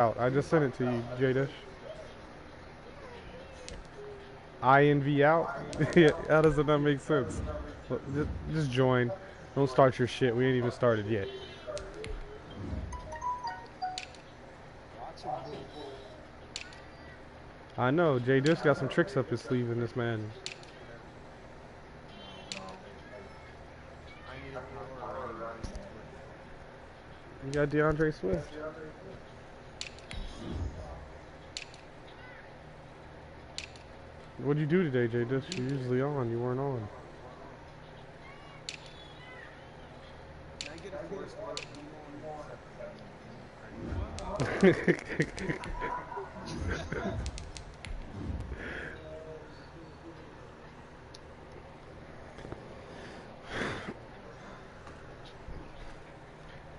out. I just sent it to you, Jadish. INV out? Yeah, how does it not make sense? Look, just join. Don't start your shit. We ain't even started yet. I know. Jadish got some tricks up his sleeve in this man. You got DeAndre Swift. What'd you do today, Jadish? You're usually on. You weren't on.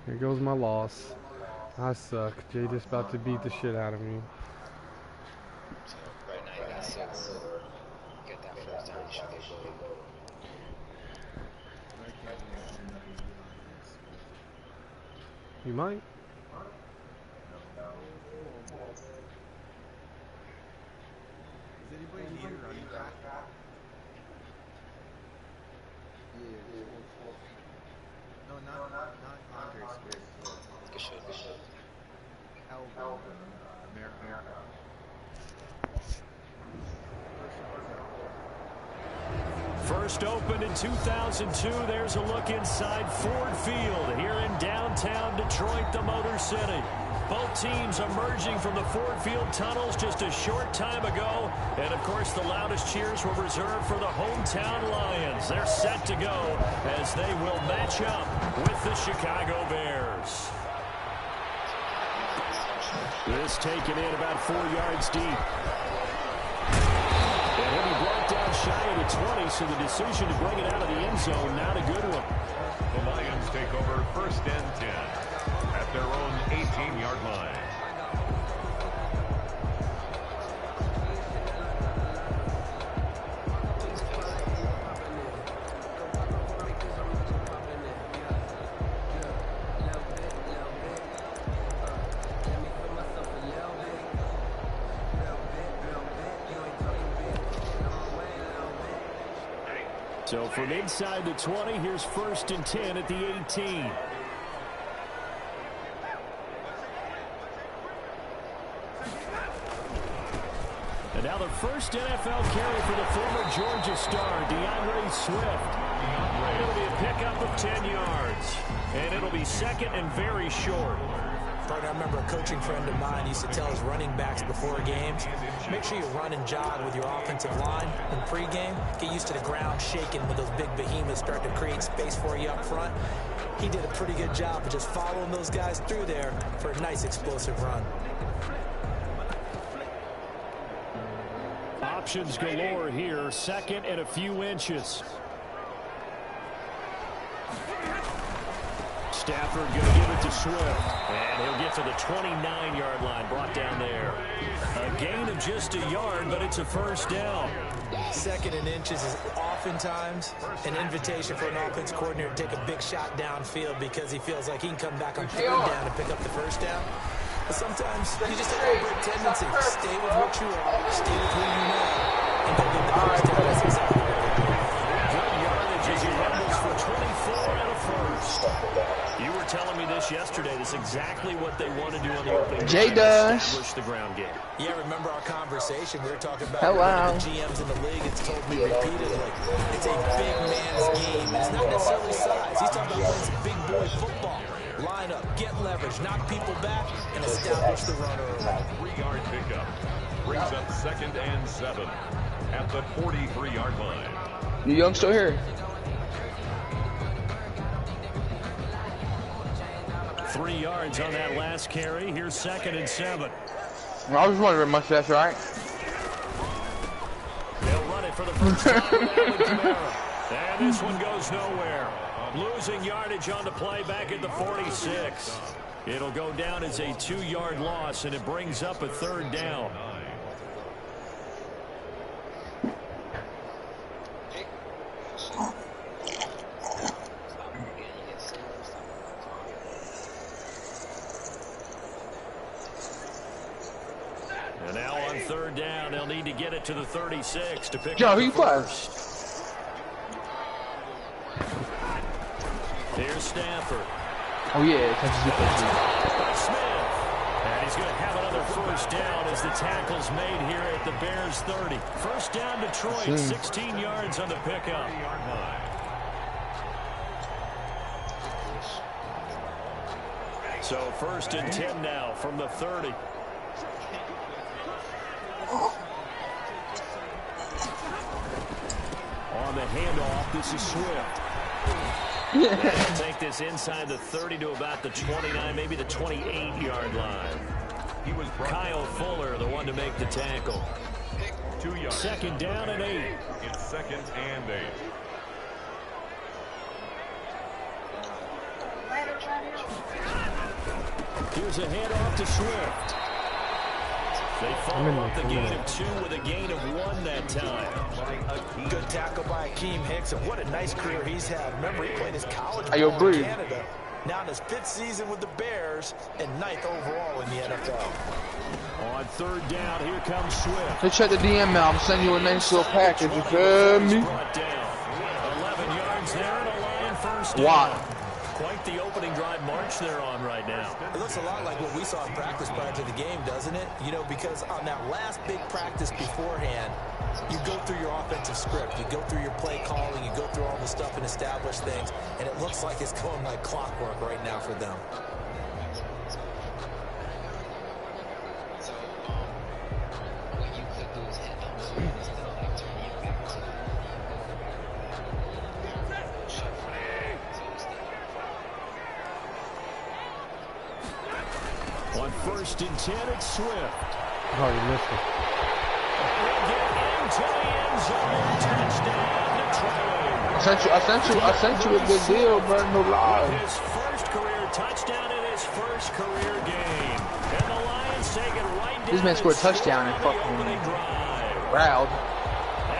Here goes my loss. I suck. Jadish about to beat the shit out of me. So right now you got 6. Get that first down, you should be good. You might. Does anybody need a running back? No, not Andre Swift. Good. Elvin. America. First opened in 2002. There's a look inside Ford Field here in downtown Detroit, the Motor City. Both teams emerging from the Ford Field tunnels just a short time ago. And, of course, the loudest cheers were reserved for the hometown Lions. They're set to go as they will match up with the Chicago Bears. This taken in about 4 yards deep. And he'll be brought down shy of the 20, so the decision to bring it out of the end zone, not a good one. The Lions take over 1st and 10 at their own 18-yard line. So from inside the 20, here's 1st and 10 at the 18. And now the first NFL carry for the former Georgia star, DeAndre Swift. It'll be a pickup of 10 yards. And it'll be 2nd and very short. I remember a coaching friend of mine used to tell his running backs before games, make sure you run and jog with your offensive line in pregame. Get used to the ground shaking when those big behemoths start to create space for you up front. He did a pretty good job of just following those guys through there for a nice explosive run. Options galore here, 2nd and a few inches. Stafford going to give it to Swift. And he'll get to the 29-yard line, brought down there. A gain of just a yard, but it's a 1st down. 2nd and inches is oftentimes an invitation for an offense coordinator to take a big shot downfield because he feels like he can come back on 3rd down and pick up the 1st down. But sometimes you just have a great tendency. Stay with what you are, stay with who you know, and go get the 1st down. That's exactly what they're doing. Good yardage as he rumbles for 24 and a 1st. You were telling me this yesterday. This is exactly what they want to do on the opening drive. Establish the ground game. Yeah, remember our conversation? We were talking about one of the GMs in the league. It's told me repeatedly. It's a big man's game. It's not necessarily size. He's talking about playing some big boy football. Line up, get leverage, knock people back, and establish the runner around. 3-yard pickup brings up 2nd and 7 at the 43-yard line. You young still here? 3 yards on that last carry. Here's 2nd and 7. I was wondering, mustache, right? They'll run it for the first time with Alvin Kamara. And this one goes nowhere. Losing yardage on the play back at the 46. It'll go down as a 2-yard loss, and it brings up a 3rd down. And now on third down, they'll need to get it to the 36 to pick Joe, up who the you first. Here's Stafford. Oh yeah, catches you. Smith. And he's going to have another first down as the tackle's made here at the Bears 30. First down Detroit, 16 yards on the pickup. So first and 10 now from the 30. On the handoff, this is Swift. They'll take this inside the 30 to about the 29, maybe the 28-yard line. He was Kyle Fuller, the one to make the tackle. 2 yards. Second down and 8. It's second and 8. Here's a handoff to Swift. They follow up the gain of 2 with a gain of 1 that time. A good tackle by Akeem Hicks, and what a nice career he's had. Remember, he played his college Hey, yo, ball in Bree. Canada. Now in his 5th season with the Bears and 9th overall in the NFL. On third down, here comes Swift. Hey, check the DM out. I'm sending you a nice little package. You feel me? Brought down. 11 yards there and a Lion first down. Wow. Quite the opening drive march they're on right now. It looks a lot like what we saw in practice prior to the game, doesn't it? You know, because on that last big practice beforehand, you go through your offensive script, you go through your play calling, you go through all the stuff and establish things, and it looks like it's going like clockwork right now for them. So, what you could do is head down instead of like turning your back to On first and 10, it's Swift. Oh, you missed it. They get into the end zone. Touchdown, Detroit. I sent you a good deal, bro. No lie. His first career touchdown in his first career game. And the Lions take it right down. This man scored a touchdown and the fucking opening drive. proud.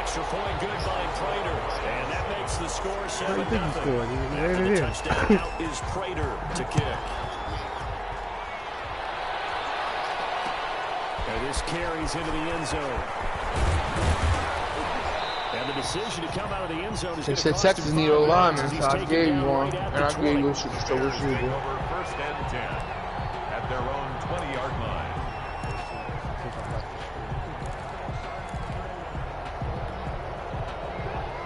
Extra point good by Prater. And that makes the score 7-0. What do you think he scored? He After ran the it in. touchdown, out is Prater to kick. And this carries into the end zone. And the decision to come out of the end zone is They going to said cost Texas him need 5 a lineman, yards as so he's I taken gave you down one. right at And the I gave you 20. a so what you do. Over first and 10 at their own 20-yard line.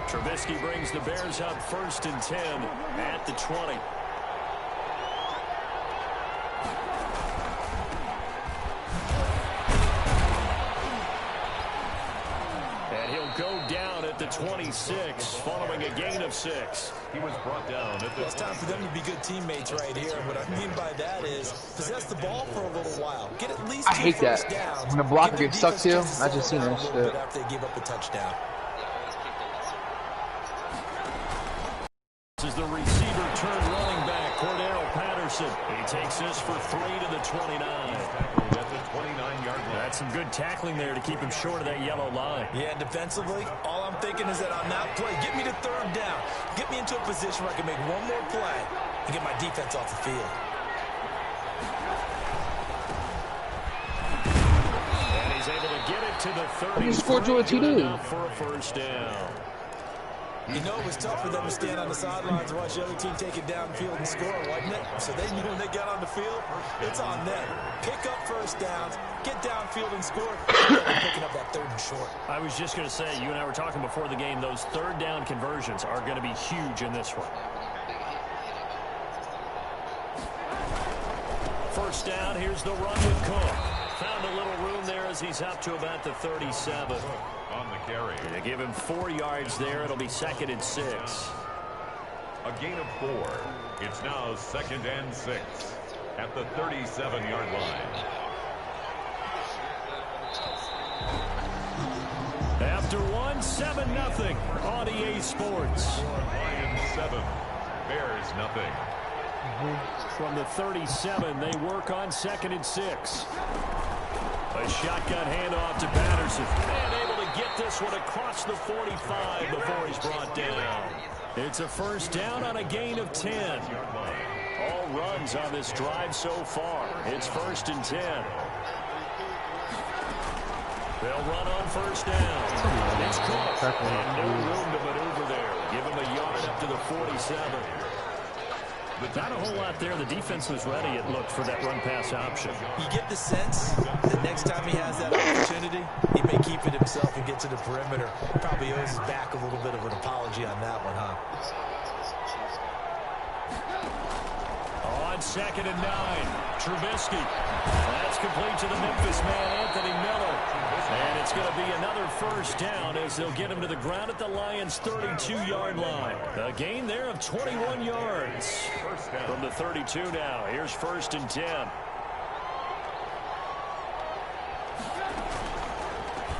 Trubisky brings the Bears up first and 10 at the 20. And he'll go down at the 26 following a gain of 6. He was brought down at the It's time for them to be good teammates right here. What I mean by that is possess the ball for a little while. Get at least I 2 hate that. first downs. When the blocker Give your gets stuck defense too, a I just seen settle that down a little shit. bit after they give up a touchdown. This is the receiver turned running back, Cordero Patterson. He takes this for 3 to the 29. at the 29-yard line. That's some good tackling there to keep him short of that yellow line. Yeah, defensively, all I'm thinking is that on that play, get me to third down. Get me into a position where I can make one more play and get my defense off the field. And he's able to get it to the 30. He scored you a TD. For a first down. You know, it was tough for them to stand on the sidelines and watch the other team take it downfield and score, wasn't it? So they knew when they got on the field, it's on them. Pick up first downs, get downfield and score, and picking up that third and short. I was just going to say, you and I were talking before the game, those third down conversions are going to be huge in this one. First down, here's the run with Cook. Found a little room there as he's up to about the 37. On the carry. They give him 4 yards there. It'll be second and 6. A gain of 4. It's now second and 6 at the 37-yard line. After one, 7-0 on EA Sports. Lions 7, Bears nothing. From the 37, they work on second and 6. A shotgun handoff to Patterson. And able to get this one across the 45 before he's brought down. It's a first down on a gain of 10. All runs on this drive so far. It's first and 10. They'll run on first down. It's caught. And no room to maneuver there. Give him a yard up to the 47. But not a whole lot there. The defense was ready, it looked, for that run-pass option. You get the sense that next time he has that opportunity, he may keep it himself and get to the perimeter. Probably owes his back a little bit of an apology on that one, huh? On 2nd and 9, Trubisky. That's complete to the Memphis man, Anthony Miller. And it's going to be another first down as they'll get him to the ground at the Lions' 32-yard line. A gain there of 21 yards. From the 32 now. Here's 1st and 10.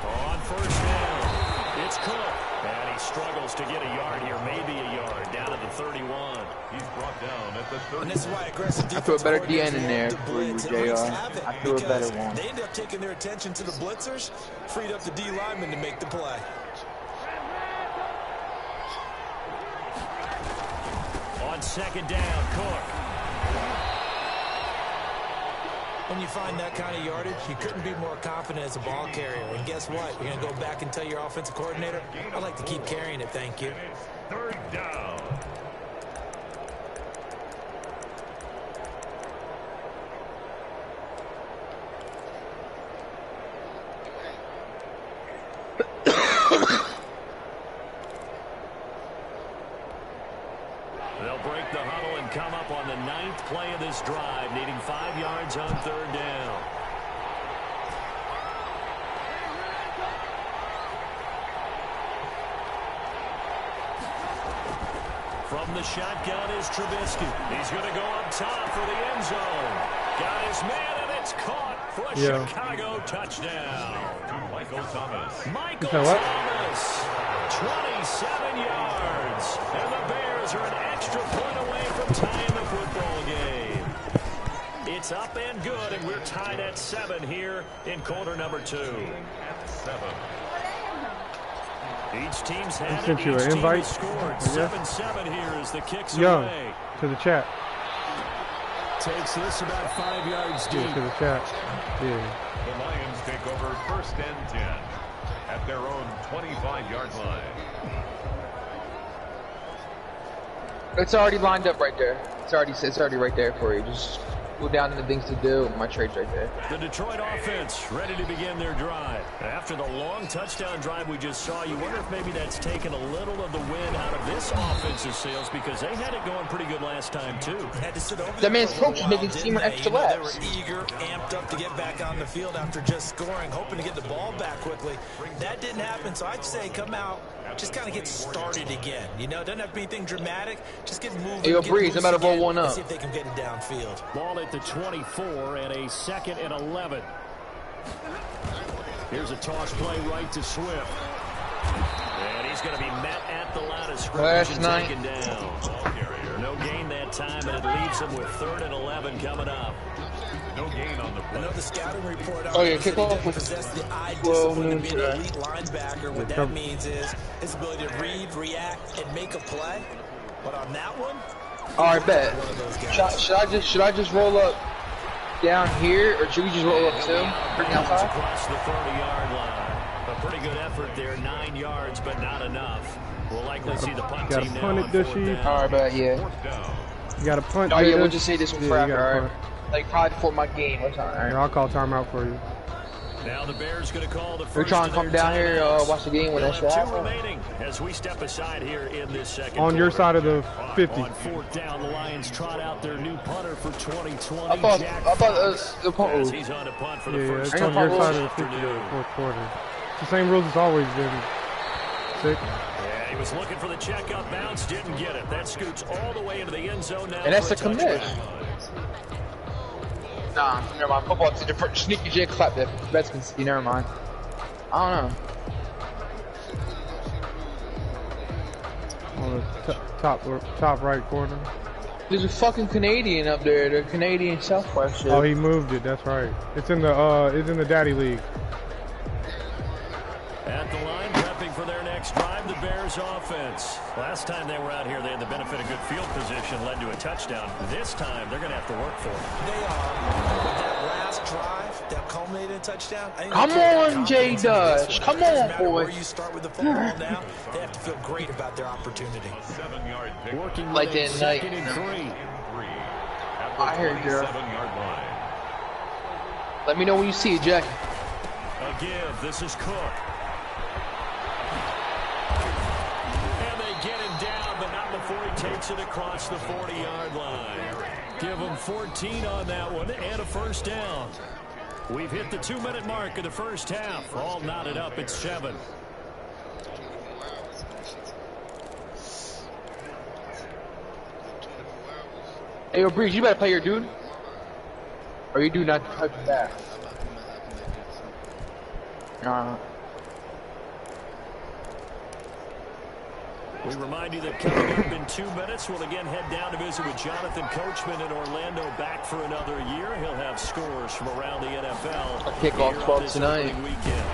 On first down, it's Cook. And he struggles to get a yard here, maybe a yard, down at the 31. He's brought down at the 30. And this is why aggressive I threw a better defense DN in there coordinators for you, love to JR. blitz and always have it I threw a better because one. they end up taking their attention to the blitzers, freed up the D lineman to make the play. On 2nd down, Cook. When you find that kind of yardage, you couldn't be more confident as a ball carrier. And guess what? You're going to go back and tell your offensive coordinator, I'd like to keep carrying it, thank you. 3rd down. They'll break the huddle and come up on the 9th play of this drive, needing 5 yards on 3rd down. From the shotgun is Trubisky. He's going to go up top for the end zone. Got his man, and it's caught for a Chicago touchdown. To Michael Thomas. Michael So what? Thomas, 27 yards. And the Bears are an extra point away from tying the football game. It's up and good, and we're tied at 7 here in quarter number 2. At 7. Each team's had sent it. you Each an team invite, has scored. I guess. 7-7 here as the kicks Young, away. to the chat. Takes this about 5 yards deep. Yeah, to the chat. Yeah. The Lions take over 1st and 10 at their own 25-yard line. It's already lined up right there. It's already right there for you. Just go down to the things to do. My trade's right there. The Detroit offense ready to begin their drive. After the long touchdown drive we just saw, you wonder if maybe that's taken a little of the wind out of this offensive sails because they had it going pretty good last time too. Had to sit over That there man's for a coach is while, making didn't Steamer they? extra You know, laps. They were eager, amped up to get back on the field after just scoring, hoping to get the ball back quickly. That didn't happen, so I'd say come out, just kind of get started again. You know, doesn't have to be anything dramatic. Just get moving. Hey, yo, get Breeze, loose I'm about to roll again, one up. and see if they can get it downfield. Ball at the 24 and a 2nd and 11. Here's a toss play right to Swift. And he's going to be met at the line of scrimmage and taken down. Ball carrier. No gain that time, and it leaves him with 3rd and 11 coming up. No gain on the I know play. the scouting report Oh, yeah, said kick he off didn't with possess the eye 12 discipline to minutes be an left. elite linebacker. What that means is his ability to read, react, and make a play. But on that one, All right, bet. one of those guys. Should I just roll up down here, or should we just roll up too? Bring Yards outside. across the 30-yard line. A pretty good effort there, 9 yards, but not enough. We'll likely see the punt Gotta team now punt it, on Dushy. 4th down. All right, bet. Yeah. 4th down. You got to punt. Oh yeah, Data. we'll just say this one Yeah, forever. you gotta All punt. right. Like probably before my game. What's all Here, right? I'll call timeout for you. Now the Bears going to call the We're first trying to of come their down here, timeouts. watch the game when They'll that shit have 2 happens. remaining as we step aside here in this second On your quarter. side of the 50. On 4th down, the Lions trot out their new punter for 2020, I thought Jack the punt As was. he's on to punt for the Yeah, first it's time on your rules. side of the 50 of the afternoon. fourth quarter. It's the same rules it's always been. Sick. Yeah, he was looking for the checkup bounce, didn't get it. That scoots all the way into the end zone now. And that's for a commit. touchback. Nah, never mind. Football's a different. Sneaky J clap that Redskins. Never mind. I don't know. On the top right corner. There's a fucking Canadian up there. The Canadian Southwest shit. Oh, he moved it. That's right. It's in the Daddy League. At the line, prepping for their next drive, the Bears offense. Last time they were out here, they had the benefit of good field position, led to a touchdown. This time, they're going to have to work for it. They are. But that that last drive that culminated in a touchdown. I think Come on, Jay Dutch. Come on, boy. Where you start with the football now, they have to feel great about their opportunity. 7-yard pick. Working Like with a that night. 2nd and 3. At the I heard you. 27-yard line. Let me know when you see it, Jack. A give. This is Cook. And they get him down, but not before he takes it across the 40-yard line. Give him 14 on that one and a first down. We've hit the 2-minute mark of the first half. All knotted up at 7. Hey, yo, Breeze, you better play your dude. Or you do not touch that. We remind you that coming up in 2 minutes, we'll again head down to visit with Jonathan Coachman in Orlando, back for another year. He'll have scores from around the NFL. A kickoff here 12 on this tonight. opening weekend.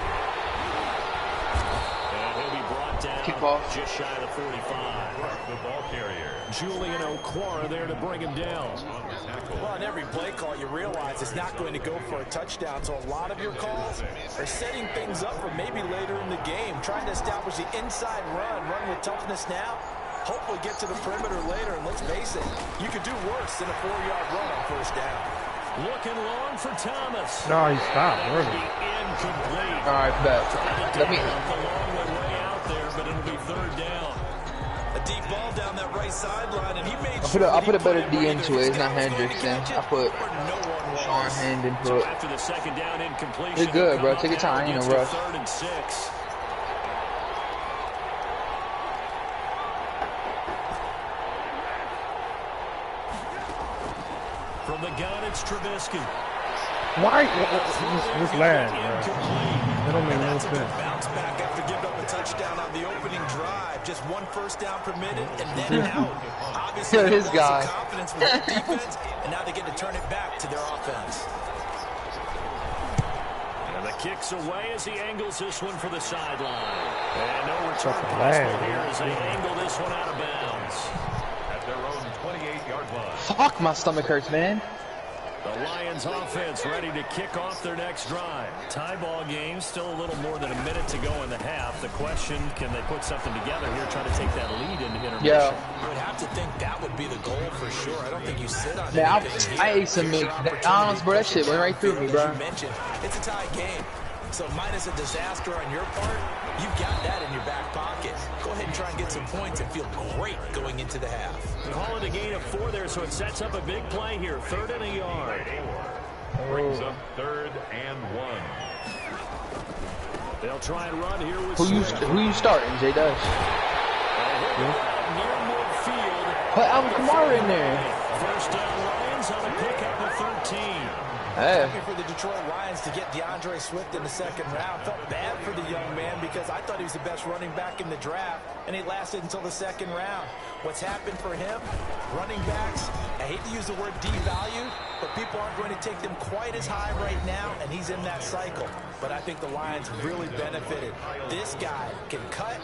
And he'll be brought down Kickoff. just shy of the 45. The ball carrier. Julian Okwara there to bring him down. On the tackle. Well, on every play call, you realize it's not going to go for a touchdown. So a lot of your calls are setting things up for maybe later in the game, trying to establish the inside run with toughness now. Hopefully get to the perimeter later. And let's face it, you could do worse than a 4-yard run on first down. Looking long for Thomas. No, he stopped. Where is Be it? incomplete. All right, bet. Let me. The long way out there, but it'll be 3rd down. A deep ball down that right sideline, and he made I'll put a better D into it. It's not Hendrickson. I put no one Sean was. Hand and So put. after the 2nd down incompletion, You're good, bro. come Take your up time. Ain't no against a rush. 3rd and 6. From the gun, it's Trubisky. Why? This lad, bro. That don't make no That's a good sense. bounce back after giving up a touchdown on the opening drive. Just 1 first down permitted and then out. Obviously, Yeah, they this lost guy. some confidence with their defense, and now they get to turn it back to their offense. And the kick's away as he angles this one for the sideline. And no return That's a possible lag, here man. as they angle this one out of bounds. At their own 28-yard line. Fuck, my stomach hurts, man. The Lions offense ready to kick off their next drive. Tie ball game, still a little more than a minute to go in the half. The question, can they put something together here, try to take that lead into intermission? Yeah. You would have to think that would be the goal for sure. I don't think you sit on Man, anything I here. ate some Here's meat. your That opportunity honest, bro, that shit went right through me, As bro. you mentioned, it's a tie game. So minus a disaster on your part, you've got that in your back pocket. Go ahead and try and get some points and feel great going into the half. Call it a gain of 4 there, so it sets up a big play here. 3rd and a yard. Brings up 3rd and 1. They'll try and run here with Who Swift. you starting, Jay Dutch? Near midfield. Put Alvin Kamara in there. First down Lions on a pickup of 13. Hey. Happy for the Detroit Lions to get DeAndre Swift in the 2nd round. Felt bad for the young man because I thought he was the best running back in the draft, and he lasted until the 2nd round. What's happened for him? Running backs, I hate to use the word devalue, but people aren't going to take them quite as high right now, and he's in that cycle. But I think the Lions really benefited. This guy can cut,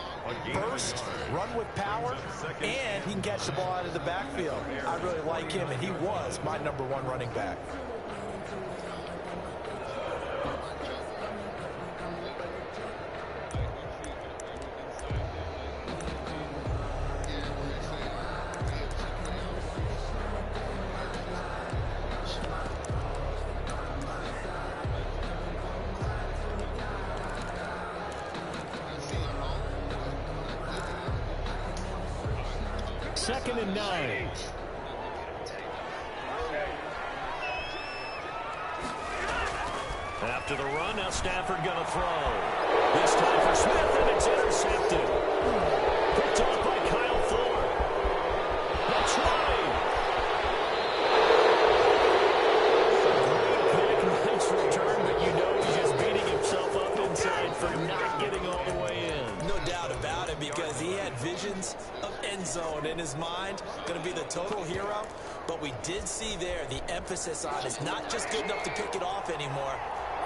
burst, run with power, and he can catch the ball out of the backfield. I really like him, and he was my #1 running back. Second and 9. After the run, now Stafford gonna throw. This time for Smith, and it's intercepted. Picked off by Kyle Fuller. That's right. Great pick, nice return, but you know he's just beating himself up inside for not getting all the way in. No doubt about it, because he had visions of end zone in his mind. Going to be the total hero. But we did see there the emphasis on is not just good enough to pick it off anymore.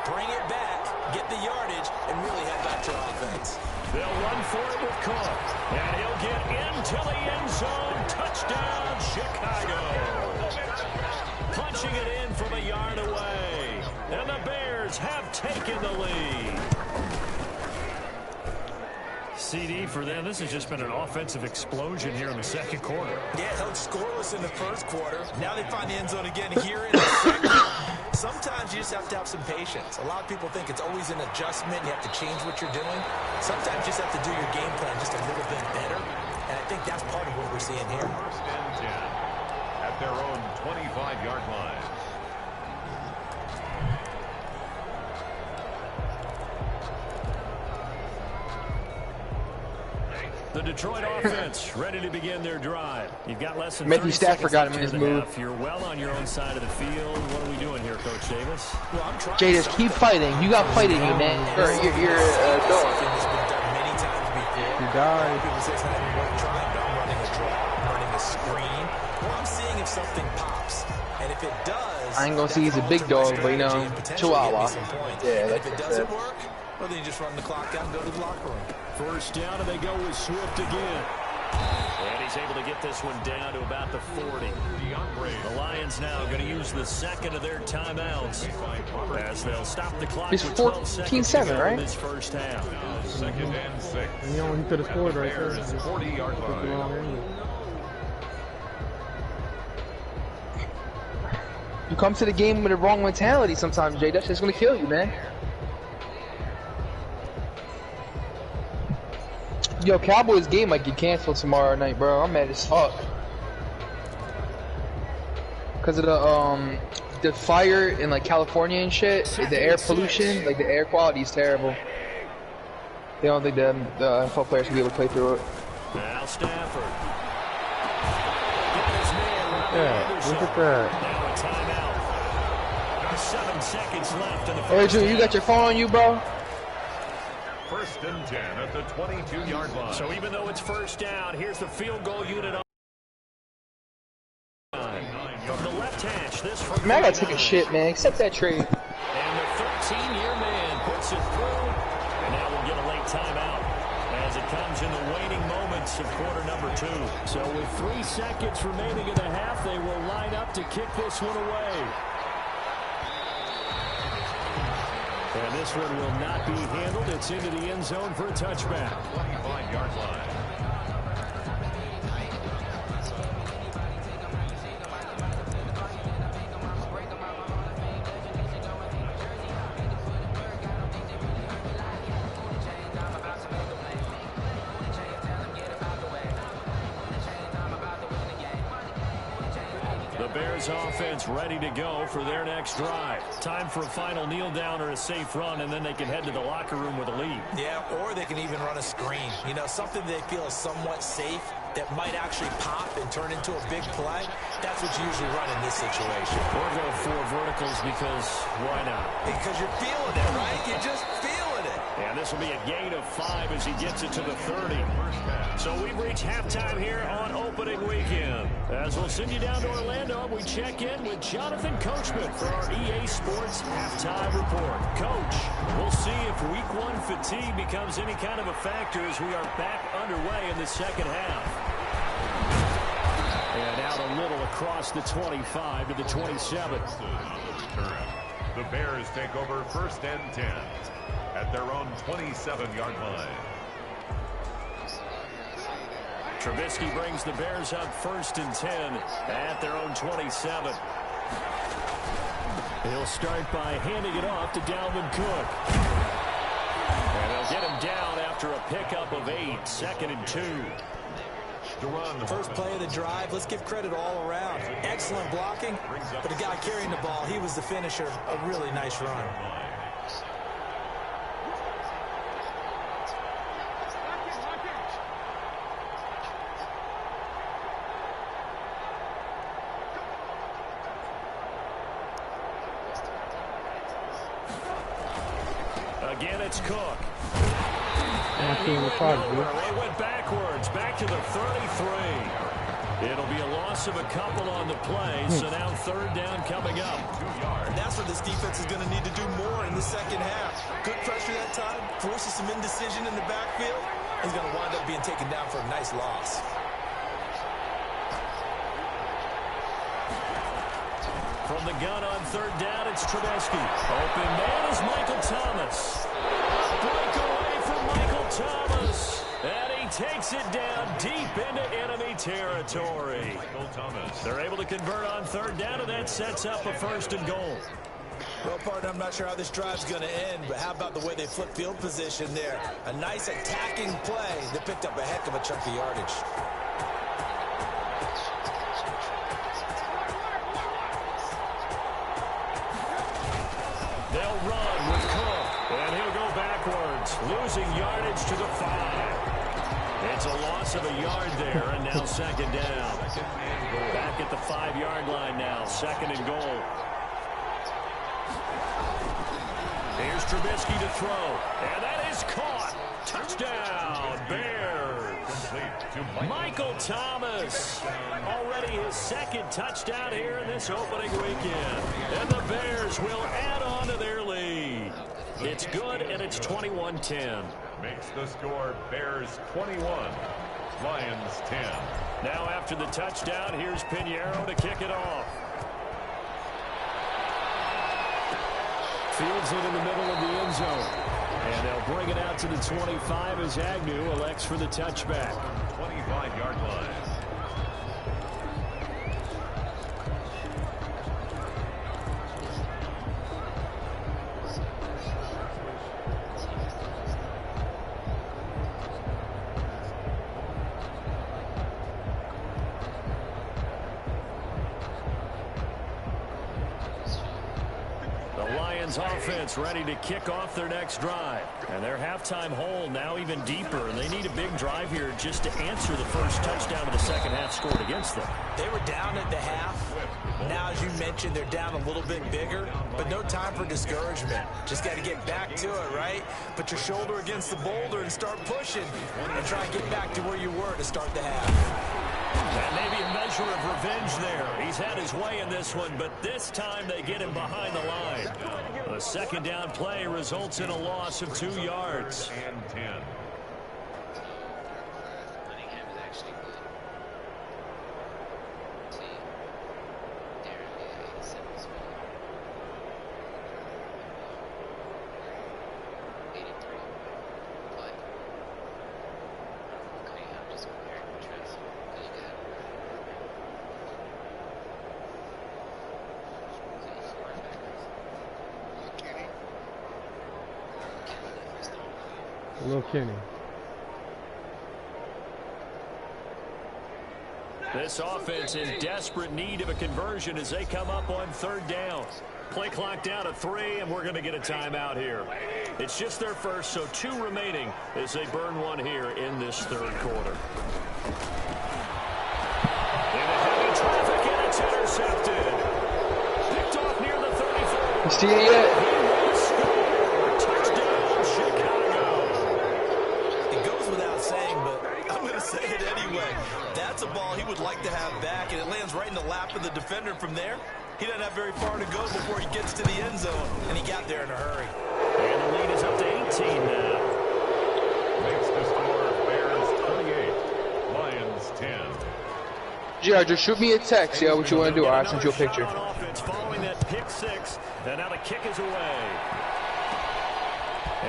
Bring it back, get the yardage, and really head back to offense. They'll run for it with Cook. And he'll get into the end zone. Touchdown, Chicago. Punching it in from a yard away. And the Bears have taken the lead. CD for them. This has just been an offensive explosion here in the second quarter. Yeah, held scoreless in the first quarter. Now they find the end zone again here in the second. Sometimes you just have to have some patience. A lot of people think it's always an adjustment. You have to change what you're doing. Sometimes you just have to do your game plan just a little bit better. And I think that's part of what we're seeing here. First and 10 at their own 25-yard line. The Detroit offense ready to begin their drive. You've got less than Matthew 30 Stafford got him in seconds his left move. half. You're well on your own side of the field. What are we doing here, Coach Davis? Well, I'm trying Jay, to just stop keep them. fighting. You got fight in you, man. You're Something going. that's been done many times before. He died. People say it's not even worth trying, but I'm running a draw. I'm running a screen. Well, I'm seeing if something pops. And if it does, I ain't gonna see he's a big dog, but you know, Chihuahua. Yeah, and if that's it doesn't work, well, then you just run the clock out and go to the locker room. First down, and they go with Swift again. And he's able to get this one down to about the 40. The Lions now going to use the second of their timeouts as they'll stop the clock. It's with 12 seconds to 14-7, go right? in this first half. Second and 6. And he could have scored right there. Bears 40-yard Took the wrong line. angle. You come to the game with the wrong mentality sometimes, Jay. That's just gonna kill you, man. Yo, Cowboys game might get canceled tomorrow night, bro. I'm mad as fuck. Cause of the fire in like California and shit, the air pollution, like the air quality is terrible. They don't think the NFL players will be able to play through it. Now Stafford. Got his man, Robbie Yeah, Anderson. look at that. Now a timeout. 7 seconds left in the Hey, first Drew, you half. got your phone on you, bro? First and 10 at the 22-yard line. So even though it's first down, here's the field goal unit on. From the left hash, this from Man, I gotta take a 39. shit, man. Accept that trade. And the 13-year man puts it through. And now we'll get a late timeout as it comes in the waning moments of quarter number 2. So with 3 seconds remaining in the half, they will line up to kick this one away. And this one will not be handled. It's into the end zone for a touchback. 25-yard line. The Bears offense ready to go for their next drive. Time for a final kneel down or a safe run, and then they can head to the locker room with a lead. Yeah, or they can even run a screen. You know, something they feel is somewhat safe that might actually pop and turn into a big play. That's what you usually run in this situation. Or go 4 verticals because why not? Because you're feeling it, right? You're just feeling it. And this will be a gain of 5 as he gets it to the 30. So we've reached halftime here on opening weekend. As we'll send you down to Orlando, we check in with Jonathan Coachman for our EA Sports Halftime Report. Coach, we'll see if Week 1 fatigue becomes any kind of a factor as we are back underway in the second half. And out a little across the 25 to the 27. The Bears take over first and 10 at their own 27-yard line. Trubisky brings the Bears up first and 10 at their own 27. He'll start by handing it off to Dalvin Cook. And they'll get him down after a pickup of 8, 2nd and 2. First play of the drive, let's give credit all around. Excellent blocking, but the guy carrying the ball, he was the finisher. A really nice run. Again, it's Cook. They went backwards, back to the 33. It'll be a loss of a couple on the play, so now third down coming up. 2 yards. And that's what this defense is going to need to do more in the second half. Good pressure that time, forces some indecision in the backfield. He's going to wind up being taken down for a nice loss. From the gun on third down, it's Trubisky. Open man is Michael Thomas. Breakaway from Michael Thomas. And he takes it down deep into enemy territory. Michael Thomas. They're able to convert on third down, and that sets up a 1st and goal. Well, partner, I'm not sure how this drive's going to end, but how about the way they flip field position there? A nice attacking play that picked up a heck of a chunk of yardage. They'll run with Cook, and he'll go backwards, losing yardage to the 5. It's a loss of a yard there, and now 2nd down. Back at the 5-yard line now, 2nd and goal. Here's Trubisky to throw, and that is caught. Touchdown, Bears. Michael Thomas, already his 2nd touchdown here in this opening weekend. And the Bears will add on to their lead. It's good, and it's 21-10. Makes the score Bears 21, Lions 10. Now after the touchdown, here's Pinheiro to kick it off. Fields it in the middle of the end zone. And they'll bring it out to the 25 as Agnew elects for the touchback. 25-yard line. Offense ready to kick off their next drive. And their halftime hole now even deeper. And they need a big drive here just to answer the first touchdown of the second half scored against them. They were down at the half. Now, as you mentioned, they're down a little bit bigger, but no time for discouragement. Just got to get back to it, right? Put your shoulder against the boulder and start pushing and try and get back to where you were to start the half. And maybe a measure of revenge there. He's had his way in this one, but this time they get him behind the line. A 2nd down play results in a loss of 2 yards. And 10. Little Kenny. This offense in desperate need of a conversion as they come up on 3rd down. Play clock down to 3, and we're going to get a timeout here. It's just their first, so 2 remaining as they burn one here in this 3rd quarter. Into heavy traffic, and it's intercepted. Picked off near the 34. You see it yet? That's a ball he would like to have back, and it lands right in the lap of the defender from there. He doesn't have very far to go before he gets to the end zone, and he got there in a hurry. And the lead is up to 18 now. Makes the score Bears 28, Lions 10. GR, just shoot me a text, yeah, what you want to do. I'll send you a picture. Following that pick 6, and now the kick is away.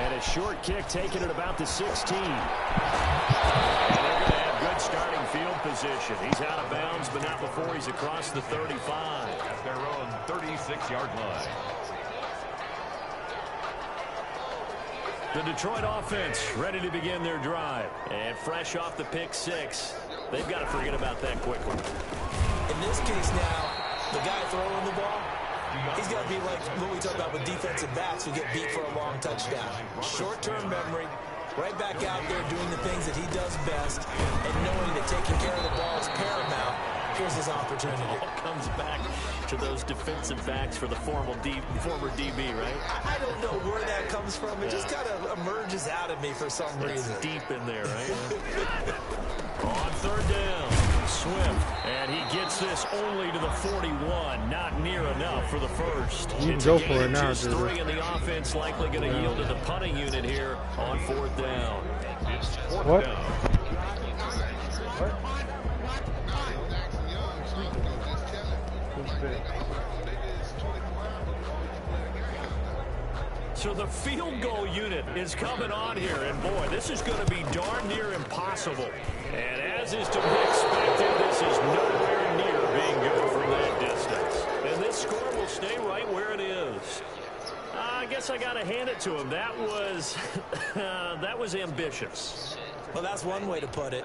And a short kick taken at about the 16. And they're going to have good starting field position. He's out of bounds, but not before he's across the 35. At their own 36-yard line. The Detroit offense ready to begin their drive. And fresh off the pick 6, they've got to forget about that quickly. In this case now, the guy throwing the ball, he's got to be like what we talk about with defensive backs who get beat for a long touchdown. Short-term memory, right back out there doing the things that he does best, and knowing that taking care of the ball is paramount. Here's his opportunity. It all comes back to those defensive backs for the former DB, right? I don't know where that comes from. It just kind of emerges out of me for some reason. It's deep in there, right? On 3rd down, Swift, and he gets this only to the 41. Not near enough for the first. You It's go a for gain it of now, just Drew. 3, and the offense likely going to yield to the punting unit here on 4th down. It's 4th What? down. So the field goal unit is coming on here, and boy, this is going to be darn near impossible. And as is to be expected, this is nowhere near being good from that distance. And this score will stay right where it is. I guess I got to hand it to him. That was, that was ambitious. Well, that's one way to put it.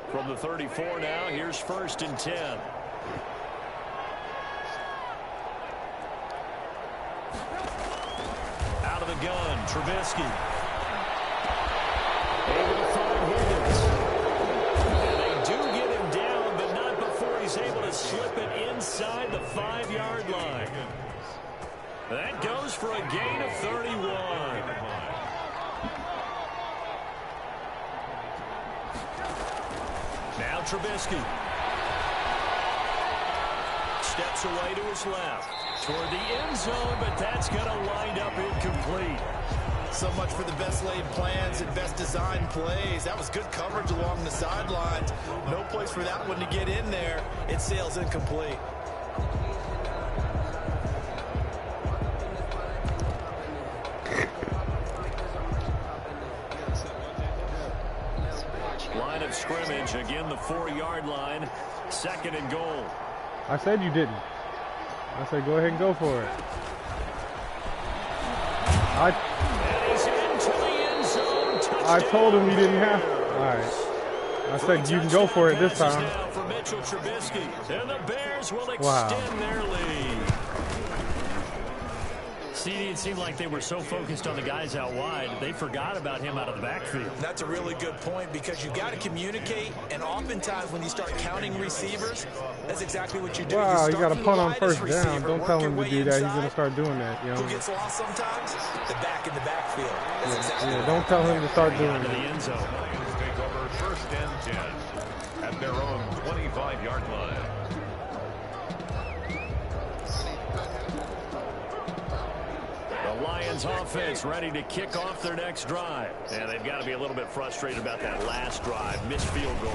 From the 34 now, here's 1st and 10. Out of the gun, Trubisky. Able to find Higgins. And they do get him down, but not before he's able to slip it inside the 5-yard line. That goes for a gain of 31. Now Trubisky. Steps away to his left. Toward the end zone, but that's going to wind up incomplete. So much for the best laid plans and best designed plays. That was good coverage along the sidelines. No place for that one to get in there. It sails incomplete. Line of scrimmage, again the 4-yard line. 2nd and goal. I said you didn't. I said go ahead and go for it. And he's into the end zone. Touchdown. I told him you didn't have to. All right. I said you can go for it this time. Now for Mitchell Trubisky. And the Bears will extend their lead. CD, it seemed like they were so focused on the guys out wide, they forgot about him out of the backfield. That's a really good point because you got to communicate, and oftentimes when you start counting receivers, that's exactly what you do. Wow, you got to to punt on 1st down. Don't tell him to do that. He's going to start doing that. You know? Who gets lost sometimes? The back in the backfield. That's exactly Yeah, don't tell him to start doing To the that. end zone. Lions take over 1st and 10 at their own 25-yard line. The Lions offense ready to kick off their next drive. And they've got to be a little bit frustrated about that last drive. Missed field goal.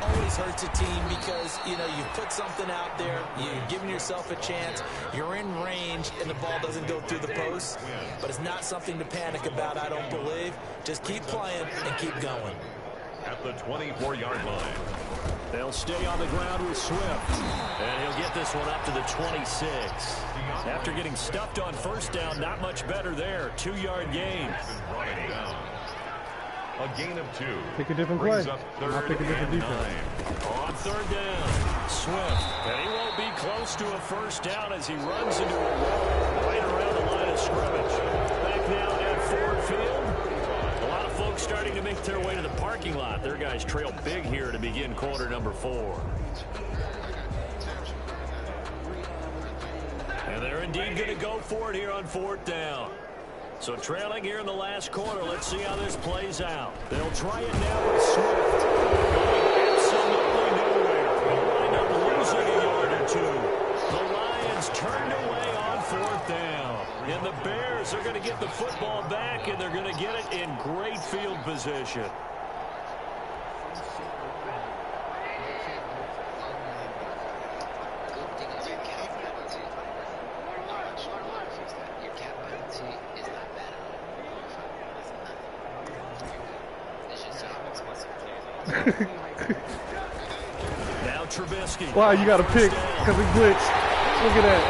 Always hurts a team because, you know, you put something out there, you're giving yourself a chance, you're in range, and the ball doesn't go through the post. But it's not something to panic about, I don't believe. Just keep playing and keep going. At the 24-yard line. They'll stay on the ground with Swift. And he'll get this one up to the 26. After getting stuffed on 1st down, not much better there. 2-yard gain. Brought it down. A gain of 2. Pick a different play. Brings up I'll pick a 3rd different and defense. 9. On 3rd down, Swift. And he won't be close to a 1st down as he runs into a wall right around the line of scrimmage. Back now at Ford Field. A lot of folks starting to make their way to the parking lot. Their guys trail big here to begin quarter number 4. And they're indeed going to go for it here on 4th down. So trailing here in the last quarter. Let's see how this plays out. They'll try it now with Swift. Going absolutely nowhere. They'll wind up losing a yard or 2. The Lions turned away on 4th down. And the Bears are going to get the football back, and they're going to get it in great field position. Now Trubisky. Wow, you got to pick because it glitched. Look at that.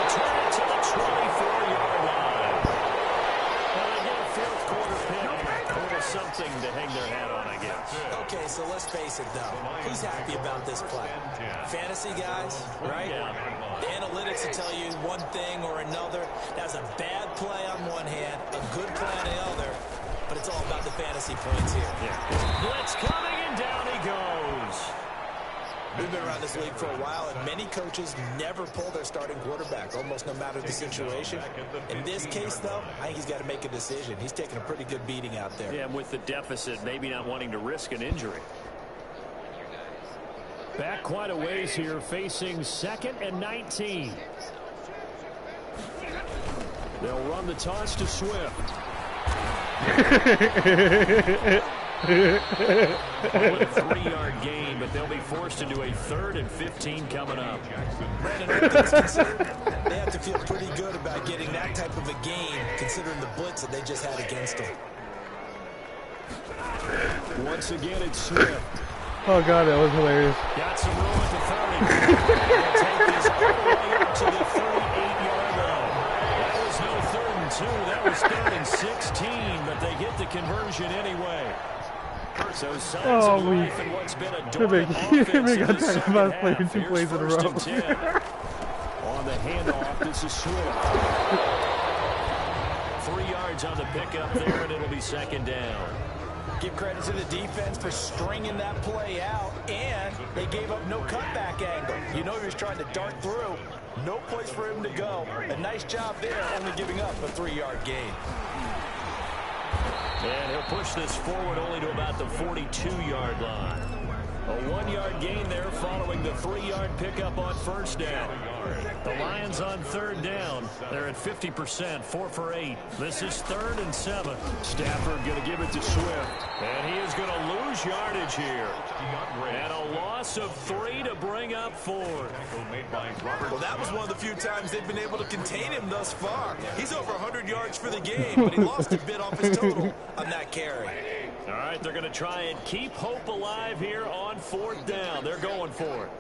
Return it to the 24-yard line. Well, they get a 4th quarter pick. A little something to hang their hat on, I guess. Okay, so let's face it, though. Who's happy about this play? Fantasy guys, right? Yeah. The analytics will tell you one thing or another. That's a bad play on one hand, a good play on the other. But it's all about the fantasy points here. Yeah. Blitz coming, and down he goes. We've been around this league for a while, and many coaches never pull their starting quarterback, almost no matter the situation. In this case, though, I think he's got to make a decision. He's taking a pretty good beating out there. Yeah, and with the deficit, maybe not wanting to risk an injury. Back quite a ways here, facing 2nd and 19. They'll run the toss to Swift. A 3-yard gain, but they'll be forced to do a 3rd and 15 coming up. Brandon, all things considered, they have to feel pretty good about getting that type of a gain, considering the blitz that they just had against them. Once again, it's Swift. Oh god, that was hilarious. Got some room at the 30. They'll take this all the way up to the 38-yard line. That was no 3rd and 2. That was 3rd and 16, but they get the conversion anyway. So signs of life in what's been a dormant offense in the second half. Here's 1st and 10. On the handoff, this is Swift. 3 yards on the pickup there, and it'll be 2nd down. Give credit to the defense for stringing that play out, and they gave up no cutback angle. You know he was trying to dart through. No place for him to go. A nice job there, only giving up a 3-yard gain. And he'll push this forward only to about the 42-yard line. A 1-yard gain there following the 3-yard pickup on 1st down. The Lions on 3rd down. They're at 50%, 4 for 8. This is 3rd and 7. Stafford going to give it to Swift. And he is going to lose yardage here. And a loss of 3 to bring up 4. Well, that was one of the few times they've been able to contain him thus far. He's over 100 yards for the game, but he lost a bit off his total on that carry. All right, they're going to try and keep hope alive here on 4th down. They're going for it.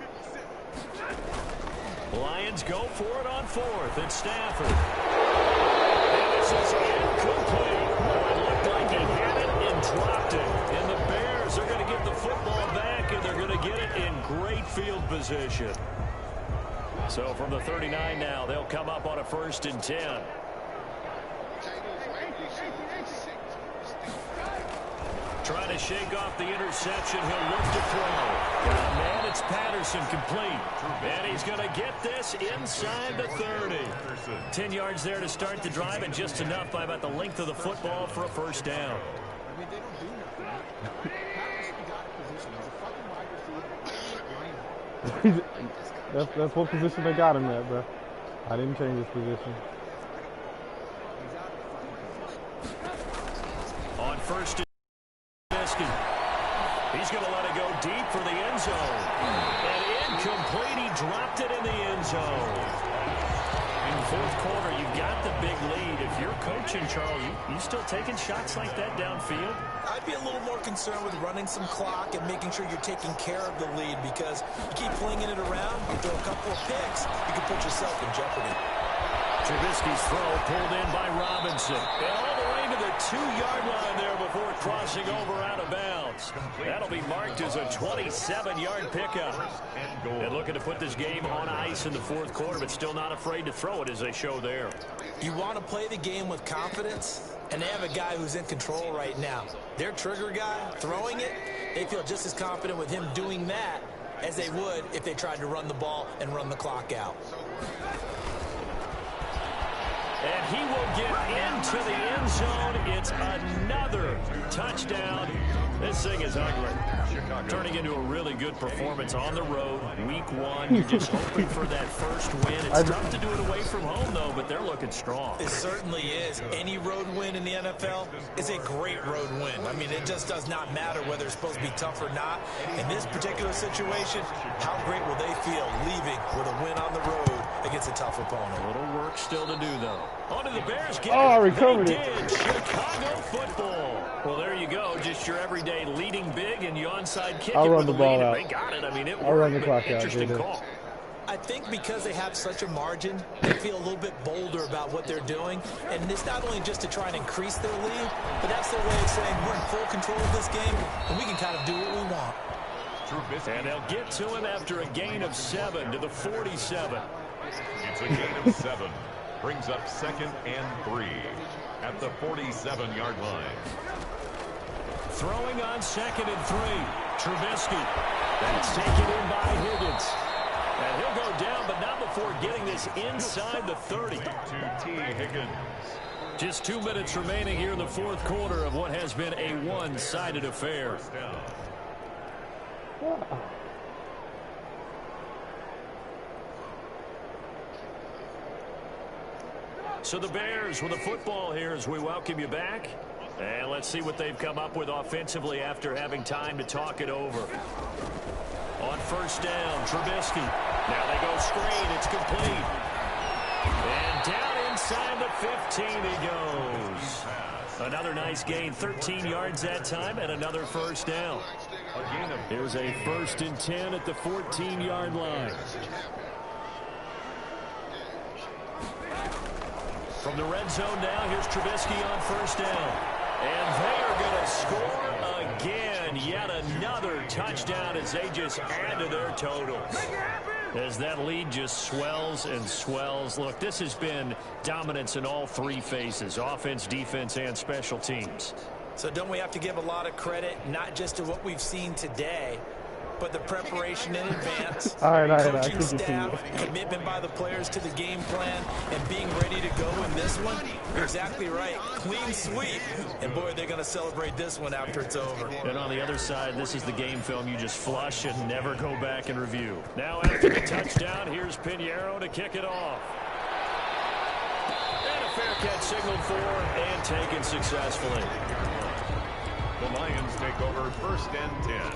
Lions go for it on 4th. It's Stafford. And this is incomplete. Oh, it looked like he had it and dropped it. And the Bears are going to get the football back, and they're going to get it in great field position. So from the 39 now, they'll come up on a 1st and 10. Trying to shake off the interception. He'll look to throw. Man, it's Patterson complete. And he's going to get this inside the 30. 10 yards there to start the drive, and just enough by about the length of the football for a 1st down. I mean, they don't do nothing. Patterson got a position. He's a fucking wide receiver. That's what position they got him at, bro. I didn't change his position. He's out of the fucking position. On 1st and he's going to let it go deep for the end zone. And incomplete. He dropped it in the end zone. In the 4th quarter, you've got the big lead. If you're coaching, Charles, you still taking shots like that downfield? I'd be a little more concerned with running some clock and making sure you're taking care of the lead, because you keep flinging it around, you throw a couple of picks, you can put yourself in jeopardy. Trubisky's throw pulled in by Robinson. And all the way to the 2-yard line there before crossing over out of bounds. That'll be marked as a 27-yard pickup. And looking to put this game on ice in the 4th quarter, but still not afraid to throw it as they show there. You want to play the game with confidence, and they have a guy who's in control right now. Their trigger guy throwing it, they feel just as confident with him doing that as they would if they tried to run the ball and run the clock out. And he will get into the end zone. It's another touchdown. This thing is ugly. Turning into a really good performance on the road. Week 1, you're just hoping for that first win. It's tough to do it away from home, though, but they're looking strong. It certainly is. Any road win in the NFL is a great road win. I mean, it just does not matter whether it's supposed to be tough or not. In this particular situation, how great will they feel leaving with a win on the road against a tough opponent? A little work still to do, though. On to the Bears. I recovered they it. did. Chicago football. Well, there you go. Just your everyday leading big and you onside kick I'll it run with the a ball lead. out. They got it. I mean, it I'll run worked, the but clock out, interesting JJ. call. I think because they have such a margin, they feel a little bit bolder about what they're doing. And it's not only just to try and increase their lead, but that's their way of saying we're in full control of this game, and we can kind of do what we want. And they'll get to him after a gain of 7 to the 47. It's a gain of 7. Brings up 2nd and 3 at the 47-yard line. Throwing on 2nd and 3. Trubisky. That's taken in by Higgins. And he'll go down, but not before getting this inside the 30. To T. Higgins. Just 2 minutes remaining here in the 4th quarter of what has been a one-sided affair. First down. So the Bears with the football here as we welcome you back. And let's see what they've come up with offensively after having time to talk it over. On first down, Trubisky. Now they go screen. It's complete. And down inside the 15 he goes. Another nice gain, 13 yards that time, and another first down. Here's a 1st and 10 at the 14-yard line. From the red zone now, here's Trubisky on first down. And they are going to score again. Yet another touchdown as they just add to their totals. As that lead just swells and swells. Look, this has been dominance in all three phases, offense, defense, and special teams. So don't we have to give a lot of credit, not just to what we've seen today, but the preparation in advance, coaching staff, commitment by the players to the game plan, and being ready to go in this one? You're exactly right. Clean sweep. And, boy, they're going to celebrate this one after it's over. And on the other side, this is the game film you just flush and never go back and review. Now after the touchdown, here's Pinheiro to kick it off. And a fair catch signaled for and taken successfully. The Lions take over 1st and 10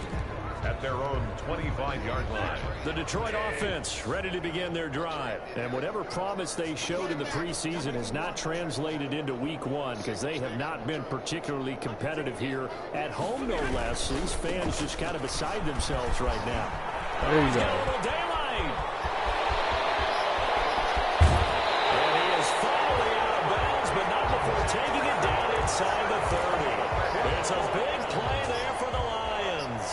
at their own 25-yard line. The Detroit offense ready to begin their drive. And whatever promise they showed in the preseason has not translated into week 1 because they have not been particularly competitive here at home, no less. These fans just kind of beside themselves right now. There you He's go. got a little daylight. And he is finally out of bounds, but not before taking it down inside the 30. It's a big play there for the Lions.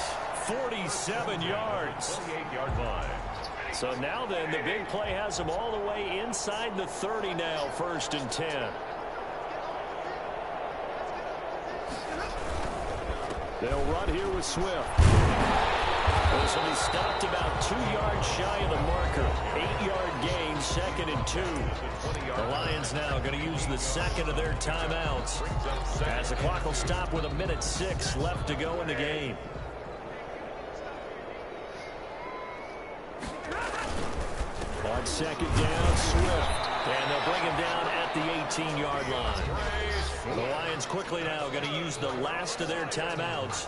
47 yards. 28-yard line. So now then, the big play has them all the way inside the 30 now, 1st and 10. They'll run here with Swift. This will be stopped about 2 yards shy of the marker. 8-yard gain, 2nd and 2. The Lions now going to use the second of their timeouts as the clock will stop with 1:06 left to go in the game. On 2nd down, Swift. And they'll bring him down at the 18-yard line. The Lions quickly now going to use the last of their timeouts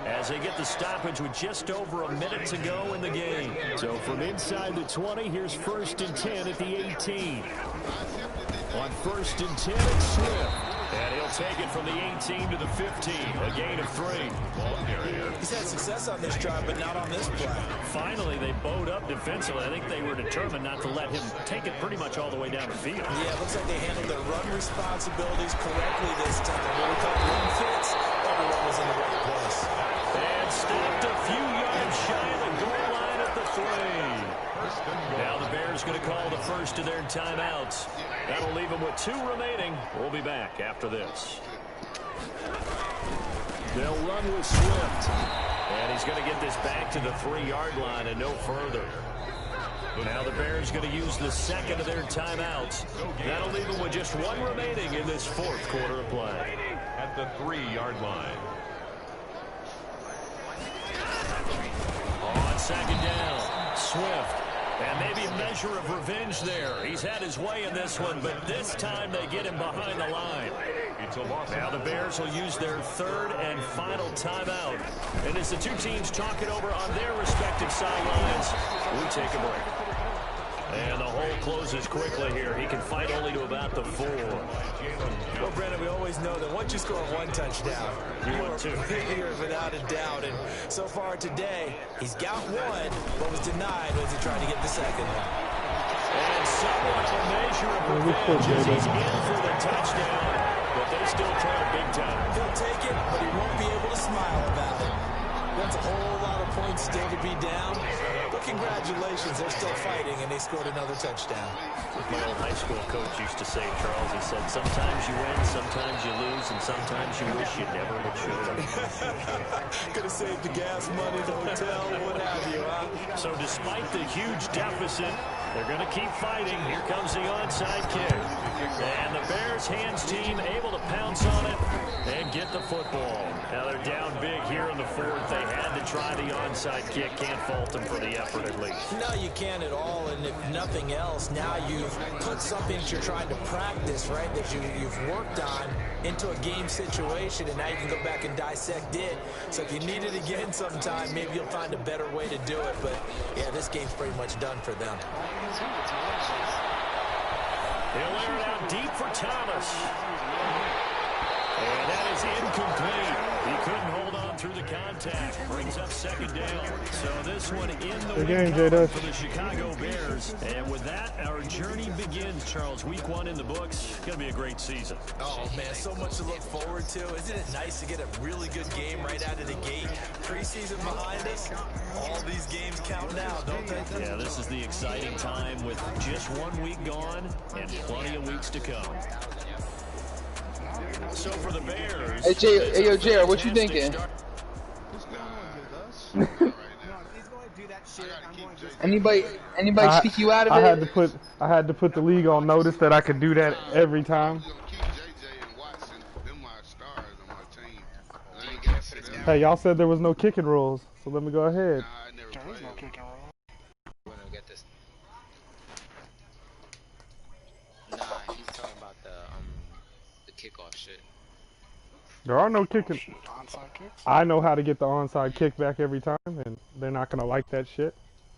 as they get the stoppage with just over a minute to go in the game. So from inside the 20, here's 1st and 10 at the 18. On 1st and 10, it's Swift. And he'll take it from the 18 to the 15, a gain of 3. He's had success on this drive, but not on this play. Finally, they bowed up defensively. I think they were determined not to let him take it pretty much all the way down the field. Yeah, it looks like they handled their run responsibilities correctly this time. When we talk run fits, everyone was in the right place. And stopped a few yards shy of the goal line at the 3. Now the Bears going to call the first of their timeouts. That'll leave them with 2 remaining. We'll be back after this. They'll run with Swift. And he's going to get this back to the 3-yard line and no further. Now the Bears going to use the second of their timeouts. That'll leave them with just 1 remaining in this 4th quarter of play. At the 3-yard line. On 2nd down, Swift. And maybe a measure of revenge there. He's had his way in this one, but this time they get him behind the line. It's a loss. Now the Bears will use their 3rd and final timeout. And as the 2 teams talk it over on their respective sidelines, we take a break. And the hole closes quickly here. He can fight only to about the 4. Well, Brandon, we always know that once you score 1 touchdown, You want 2. You're without a doubt. And so far today, he's got 1, but was denied as he tried to get the second one. And somewhat of a measure of revenge as he's in for the touchdown. But they still try it big time. He'll take it, but he won't be able to smile about it. That's a whole lot of points still to be down. But congratulations, they're still fighting, and they scored another touchdown. My old high school coach used to say, Charles, he said, sometimes you win, sometimes you lose, and sometimes you wish you never had showed up. Could have saved the gas money, the hotel, what have you, huh? So despite the huge deficit, they're going to keep fighting. Here comes the onside kick. And the Bears hands team able to pounce on it and get the football. Now they're down big here in the fourth. They had to try the onside kick. Can't fault them for the effort at least. No, you can't at all. And if nothing else, now you've put something that you're trying to practice, right, that you've worked on into a game situation, and now you can go back and dissect it. So if you need it again sometime, maybe you'll find a better way to do it. But, yeah, this game's pretty much done for them. He'll air it out deep for Thomas. And that is incomplete. He couldn't hold on through the contact. Brings up second down. So this one in the game, win for the Chicago Bears. And with that, our journey begins, Charles. Week 1 in the books. It's going to be a great season. Oh, man, so much to look forward to. Isn't it nice to get a really good game right out of the gate? Preseason behind us. All these games count now, don't they? Yeah, this is the exciting time with just 1 week gone and plenty of weeks to come. So for the Bears, Hey, hey, yo, JR, what you thinking? Anybody speak you out of it? I had to put the league on notice that I could do that every time. Hey, y'all said there was no kicking rules, so let me go ahead. There is no kicking rule. We're gonna get this. Nah, he's talking about the kickoff shit. There are no kicking. Onside kicks? I know how to get the onside kick back every time, and they're not gonna like that shit.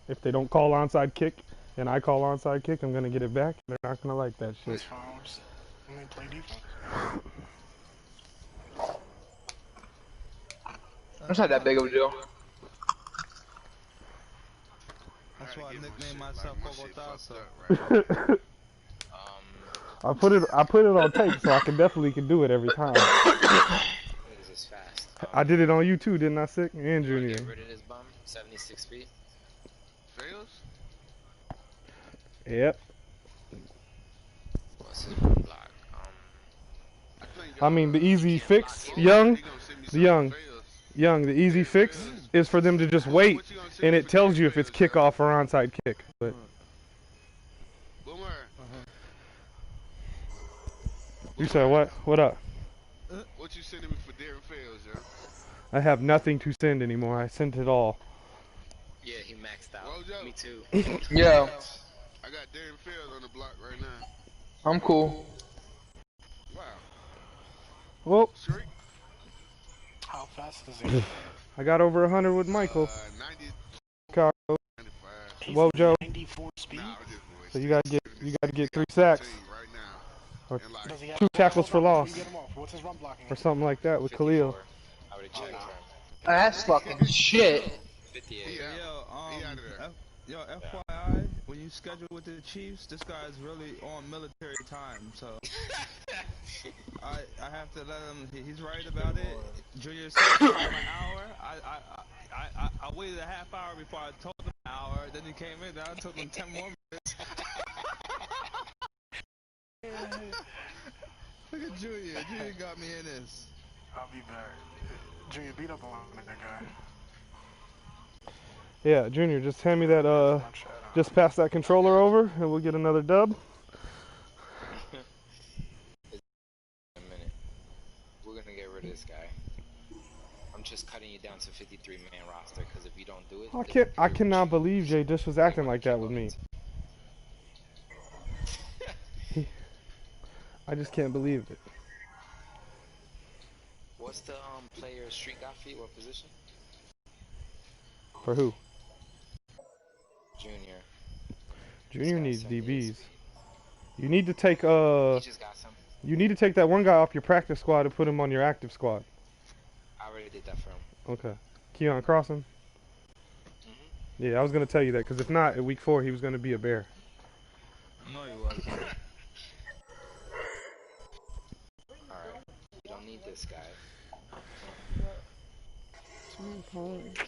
If they don't call onside kick, and I call onside kick, I'm gonna get it back. They're not gonna like that shit. That's fine. Let me play defense. It's not that big of a deal. That's why I nicknamed myself Bogota. I put it on tape, so I can do it every time. This is fast. I did it on you too, didn't I, Sick? And Junior. Get rid of this bum. 76 feet. Fails? Yep. What's his run block? I mean, the easy fix, Young, the easy fix is for them to just wait, and it tells you if it's kickoff or onside kick. But you said what? What up? What you sending me for Darren Fails, yo? I have nothing to send anymore. I sent it all. Yeah, he maxed out. Well, Me too. Yeah, I got Darren Fails on the block right now. I'm cool. Wow. Well, Shriek? How fast is he? I got over 100 with Michael. 90, Chicago. 95. Wojo. 94 speed? Nah, I just So you gotta get 3 sacks right now. or And like, Does he have 2 tackles for loss Get him off. What's his run blocking? or something like that with Khalil. I would have checked for him. That's fucking shit. 58. he out. He out of there. Yo, FYI, when you schedule with the Chiefs, this guy is really on military time, so I have to let him. He's right about it. Junior said an hour. I waited a half hour before I told him an hour. Then he came in. Then I took him 10 more minutes. Look at Junior. Junior got me in this. I'll be back. Junior beat up on that guy. Yeah, Junior, just hand me that. Just pass that controller over, and we'll get another dub. A minute. We're gonna get rid of this guy. I'm just cutting you down to 53-man roster because if you don't do it, I cannot believe Jay Dish was acting like that with me. I just can't believe it. What's the player street got for you? What position? For who? Junior. Junior needs DBs. You need to take He just got some. you need to take that one guy off your practice squad and put him on your active squad. I already did that for him. Okay. Keon Crossen? Yeah, I was gonna tell you that because if not, in week 4 he was gonna be a Bear. No, he wasn't. Alright. You don't need this guy. I'm in pain. So,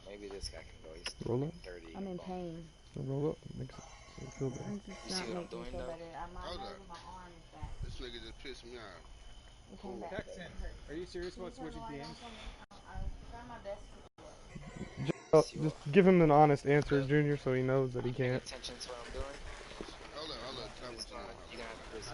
maybe this guy can go. He's Roll up. 30. I'm in pain. Roll up. Makes it feel better. I'm just You see not what I'm making doing, feel though? better. My Hold nose up. and my arm is back. This nigga just pissed me off. It came back. Are you serious about switching teams? I try my best to Just give him an honest answer, Junior, so he knows that he can't. Attention to what I'm doing. Hold up. Tell me You're gonna have to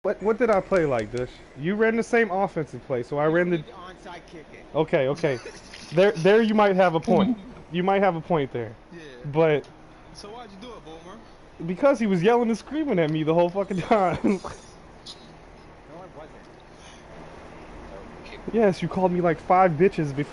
What did I play like, Dush? You ran the same offensive play, so I ran the onside kicking. Okay. There you might have a point. You might have a point there. Yeah. But So why'd you do it, Boomer? because he was yelling and screaming at me the whole fucking time. No, I wasn't. Yes, you called me like 5 bitches before.